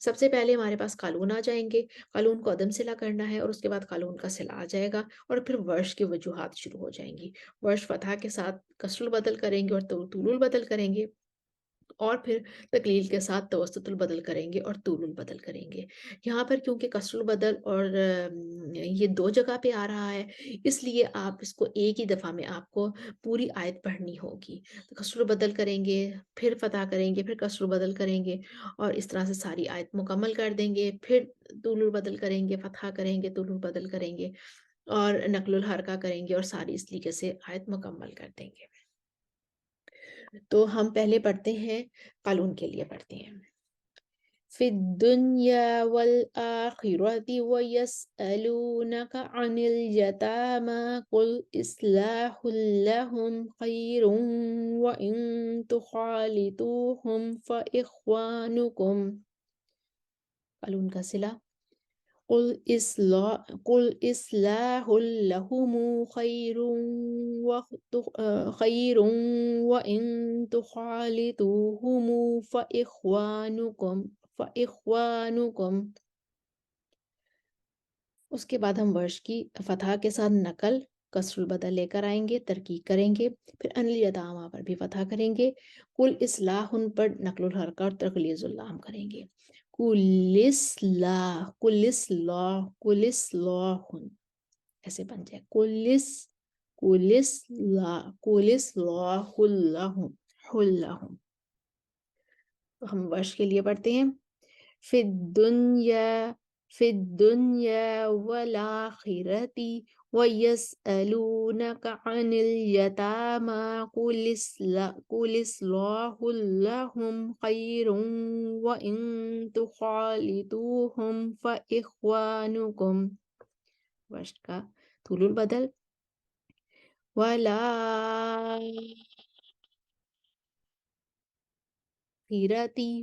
سب سے پہلے ہمارے پاس قالون آ جائیں گے، قالون کو عدم صلہ کرنا ہے اور اس کے بعد قالون کا صلہ آ جائے گا اور پھر ورش کی وجوہات شروع ہو جائیں گی۔ ورش فتح کے ساتھ کسر البدل کریں گے اور طول البدل کریں گے، اور پھر تقلیل کے ساتھ توسط البدل کریں گے اور طول البدل کریں گے۔ یہاں پر کیونکہ کسر البدل اور یہ دو جگہ پہ آ رہا ہے، اس لیے آپ اس کو ایک ہی دفعہ میں آپ کو پوری آیت پڑھنی ہوگی۔ تو کسر البدل کریں گے، پھر فتح کریں گے، پھر کسر البدل کریں گے اور اس طرح سے ساری آیت مکمل کر دیں گے۔ پھر طول البدل کریں گے، فتح کریں گے، طول البدل کریں گے اور نقل الحرکہ کریں گے اور ساری اس طریقے سے آیت مکمل کر دیں گے۔ تو ہم پہلے پڑھتے ہیں، قالون کے لیے پڑھتے ہیں۔ فی الدنیا والآخرة ويسألونك عن اليتامى قل إصلاح لهم خير وإن تخالطوهم فإخوانكم۔ قالون کا صلہ، قل إصلاح لهم خير وإن تخالطوهم فإخوانكم۔ اس کے بعد ہم ورش کی فتح کے ساتھ نقل کسر البدل لے کر آئیں گے، ترکیب کریں گے، پھر ان الیتاما پر بھی فتح کریں گے، کل اصلاح پر نقل الحرکہ اور تغلیظ اللام کریں گے۔ کل اصلاح ایسے بن جائے، کل اصلاح لہم۔ ہم ورش کے لیے پڑھتے ہیں، فی الدنیا والآخرة ويسألونك عن اليتامى قل إصلاح لهم خير وإن تخالطوهم فإخوانكم۔ ورش کا طول البدل،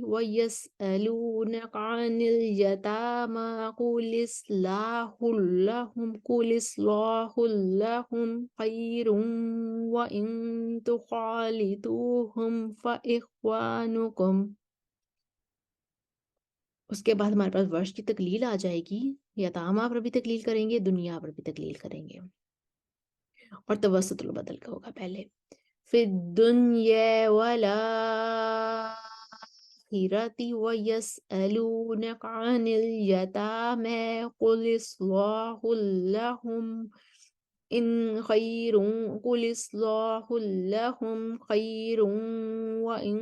ويسألونك عن اليتامى قل إصلاح لهم خير وإن تخالطوهم فإخوانكم۔ اس کے بعد ہمارے پاس ورش کی تقلیل آ جائے گی، یتامہ پر بھی تقلیل کریں گے، دنیا پر بھی تقلیل کریں گے اور توسط البدل کا ہوگا پہلے، فی الدنیا والآخرة ويسألونك عن اليتامى قل إصلاح لهم خير وإن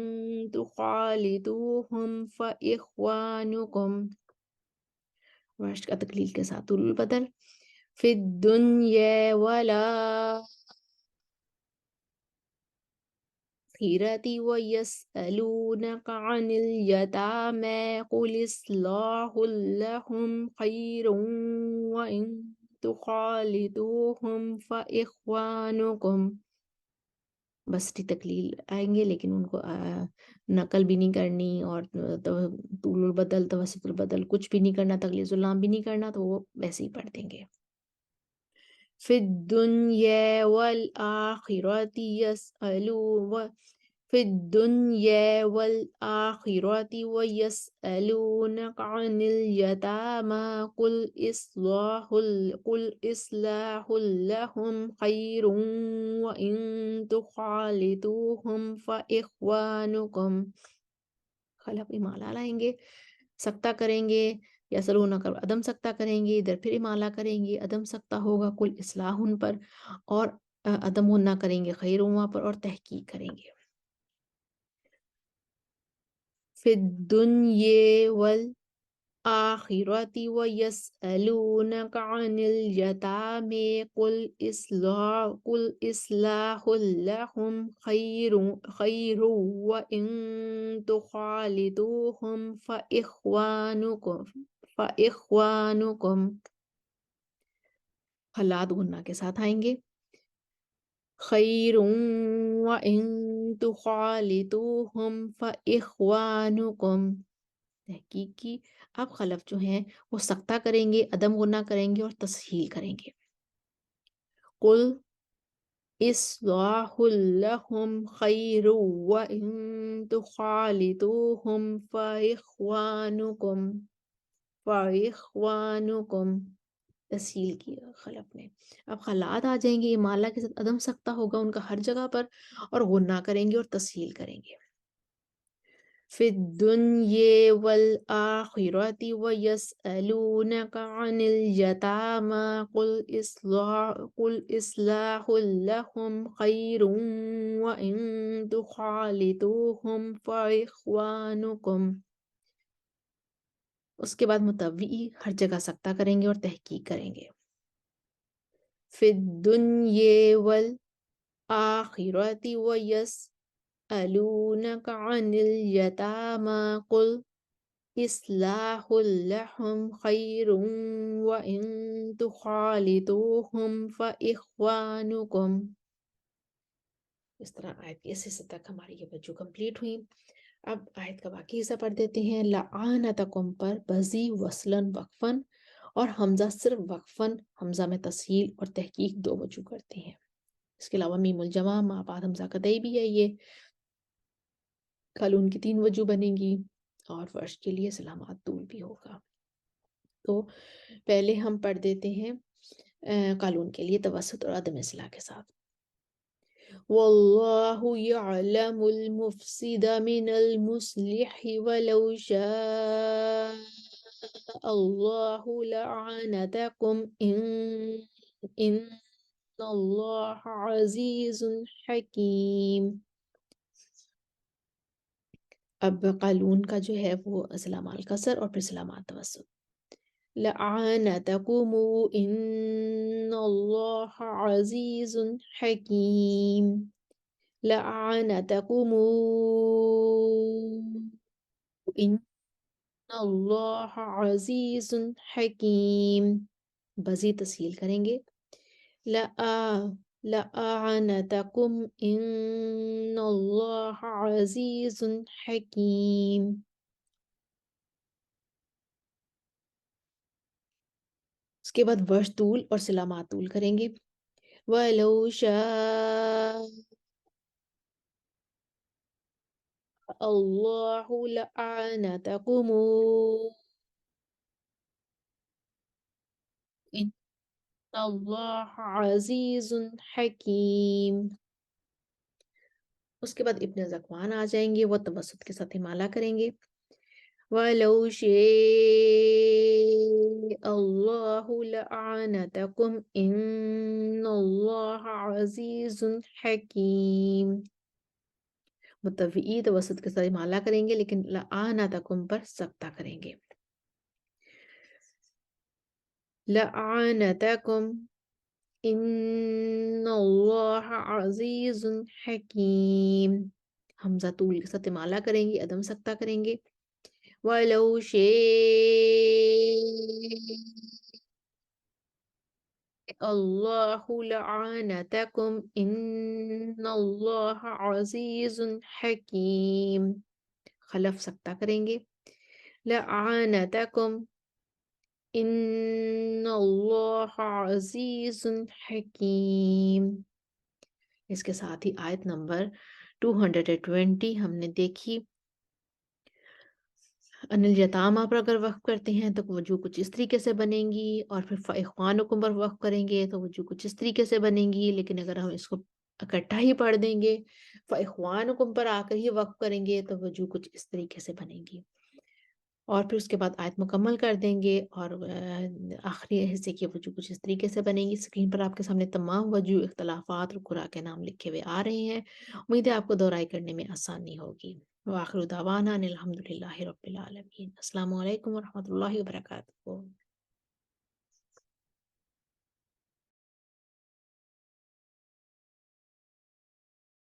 تخالطوهم فإخوانكم۔ ورش کا تقلیل کے ساتھ طول البدل، فی الدنیا ويسألونك عن اليتامى قل إصلاح لهم خير وإن تخالطوهم فإخوانكم۔ بستی تقلیل آئیں گے لیکن ان کو نقل بھی نہیں کرنی اور طول البدل توسط البدل کچھ بھی نہیں کرنا، تغلیظ اللام بھی نہیں کرنا، تو وہ ویسے ہی پڑھ دیں گے۔ فی الدنیا والآخرة ويسألونك عن اليتامى قل إصلاح لهم خير وإن تخالطوهم فإخوانكم۔ خلف امالہ لائیں گے، سکتہ کریں گے، یا سلونا کر عدم سکتہ کریں گے، ادھر پھر امالہ کریں گے، عدم سکتہ ہوگا کل اصلاح پر اور عدم ہونا کریں گے خیر ہوا پر اور تحقیق کریں گے۔ فی الدنیا والآخرة ويسألونك عن اليتامى قل إصلاح لهم خير وإن تخالطوهم فإخوانكم۔ حالات غنہ کے ساتھ آئیں گے، خیر وإن تخالطوهم فإخوانكم۔ تحقیق کی، اب خلف جو ہیں وہ سکتہ کریں گے، عدم غنہ کریں گے اور تسہیل کریں گے۔ قل إصلاح لهم خير وإن تخالطوهم فإخوانكم تسہیل کیا خلف نے. اب خلات آ جائیں گے، مالا کے ساتھ عدم سکتہ ہوگا ان کا ہر جگہ پر، اور غنہ کریں گے اور تسہیل کریں گے. فی الدنیا والآخرۃ ویسألونک عن الیتامی قل اصلاح لہم خیر وان تخالطوہم فاخوانکم. اس کے بعد متوی ہر جگہ سکتہ کریں گے اور تحقیق کریں گے. فی الدنیا والآخرۃ ویسألونک عن الیتامی قل اصلاح لہم خیر وان تخالطوہم فاخوانکم. اس طرح آیت کے اس حصے تک ہماری یہ وجہ کمپلیٹ ہوئی. اب آیت کا باقی حصہ پڑھ دیتے ہیں. لعانتکم پر بزی وصلاً وقفاً اور حمزہ صرف وقفاً، حمزہ میں تسہیل اور تحقیق دو وجہ کرتے ہیں. اس کے علاوہ میم الجمع ما بعد حمزہ قطعی بھی ہے. یہ قالون کی 3 وجہ بنیں گی اور فرش کے لیے سلامات طول بھی ہوگا. تو پہلے ہم پڑھ دیتے ہیں قالون کے لیے توسط اور عدم اصلاح کے ساتھ. واللہ یعلم المفسد من المصلح ولو شاء اللہ لعنتکم ان اللہ عزیز حکیم. اب قالون کا جو ہے وہ سلام الکسر اور پھر سلامات توسط. لعنتکم ان اللہ عزیز حکیم. لعنتکم ان اللہ عزیز حکیم. بزی تسہیل کریں گے. لعنتکم ان اللہ عزیز حکیم. اس کے بعد ورش طول اور سلامات طول کریں گے. وَلَوْ شَاءَ اللَّهُ لَأَعْنَتَكُمْ إِنَّ اللَّهَ عَزِيزٌ حَكِيمٌ. اس کے بعد ابن زکوان آ جائیں گے، وہ توسط کے ساتھ امالہ کریں گے. وَلَوْ شَاءَ اللَّهُ لَأَعْنَتَكُمْ إِنَّ اللَّهَ عَزِيزٌ حَكِيمٌ. متوی توسط کے ساتھ امالہ کریں گے لیکن لعنتکم پر سکتہ کریں گے. لعنتکم ان اللہ عزیز حکیم. حمزہ طول کے ساتھ امالہ کریں گے، عدم سکتہ کریں گے. وَلَوْ شَاءَ اللہ لعنتکم ان اللہ عزیز حکیم. خلف سکتہ کریں گے. لعنتکم ان اللہ عزیز حکیم. اس کے ساتھ ہی آیت نمبر 220 ہم نے دیکھی. ان الیتامی پر اگر وقف کرتے ہیں تو وجوہ کچھ اس طریقے سے بنیں گی، اور پھر فاخوانکم پر وقف کریں گے تو وجوہ کچھ اس طریقے سے بنیں گی. لیکن اگر ہم اس کو اکٹھا ہی پڑھ دیں گے، فاخوانکم پر آ کر ہی وقف کریں گے تو وجوہ کچھ اس طریقے سے بنیں گی. اور پھر اس کے بعد آیت مکمل کر دیں گے اور آخری حصے کی وجہ کچھ اس طریقے سے بنے گی. اسکرین پر آپ کے سامنے تمام وجہ، اختلافات اور قرآن کے نام لکھے ہوئے آ رہے ہیں. امید ہے آپ کو دہرائی کرنے میں آسانی ہوگی. وآخر دعوانا ان الحمد للہ رب العالمین. السلام علیکم ورحمۃ اللہ وبرکاتہ.